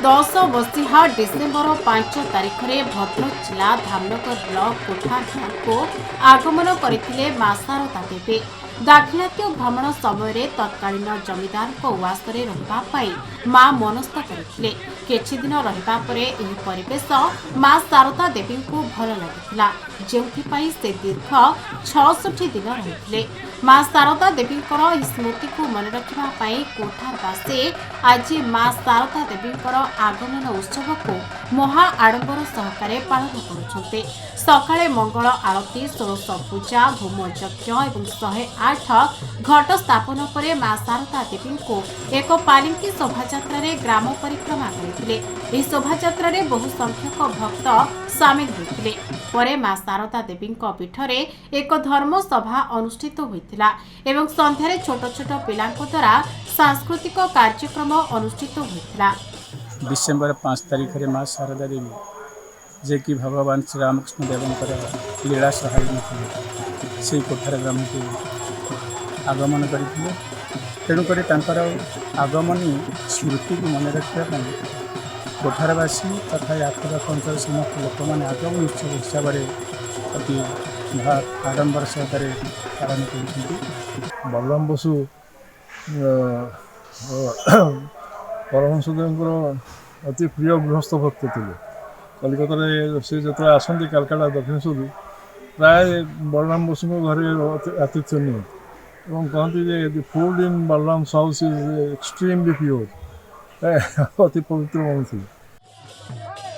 10 मसीहा डिसेम्बर 5 तारिख में भद्रक जिला धामनगर ब्लॉक कोठा गाँव को आगमन करते मां शारदा देवी। दाक्षिणात्य भ्रमण समय तत्कालीन जमीदार उवास रही मां मनस्थ करते। किछि दिन रहिबा परे एही परिवेश मां शारदा देवी को भल लगिथिला, जेउथिपाई से दीर्घ 66 दिन रहिथिले। मां शारदा देवी स्मृति को मन रखा कोठारवासी आज मां शारदा देवी आगमन उत्सव को महा आडंबर सहकारे पालन करुछन्ते। सकाळे मंगल आरती, 16 पूजा, होम यज्ञ और 108 घट स्थापन पर मां शारदा देवी को एक पालिंकी शोभायात्रा ग्राम परिक्रमा करथिले। एही शोभायात्रा बहु संख्यक भक्त सामिल होइथिले। परे मां शारदा देवी पीठरे एक धर्म सभा अनुष्ठित होइथिला एवं संध्यारे छोट छोट पिलांक द्वारा सांस्कृतिक कार्यक्रम अनुष्ठित होइथिला। डिसेम्बर 5 तारिख में मां शारदा देवी जे कि भगवान श्री रामकृष्ण देवंकर लीला सहाय से कोठार ग्राम को आगमन करते। तेणुक आगमन स्मृति को मन रखा कोठारवासी तथा आखपाख अंचल समस्त लोक मैंने आगमन उत्सव हिसाब से अति आडंबर सहकार पालन कर। बलराम बसु परमहंसदेव अति प्रिय गृहस्थ भक्त थे। कलिकता से जो आसती कालकाटा दक्षिणेश्वर प्राय बलराम बसु घर आतिथ्य नहीं कहते food in Balram house is extremely pure अति पवित्र मनुष्य।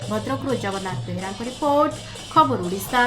भद्रक जगन्नाथ बेहरा रिपोर्ट, खबर ओडिशा।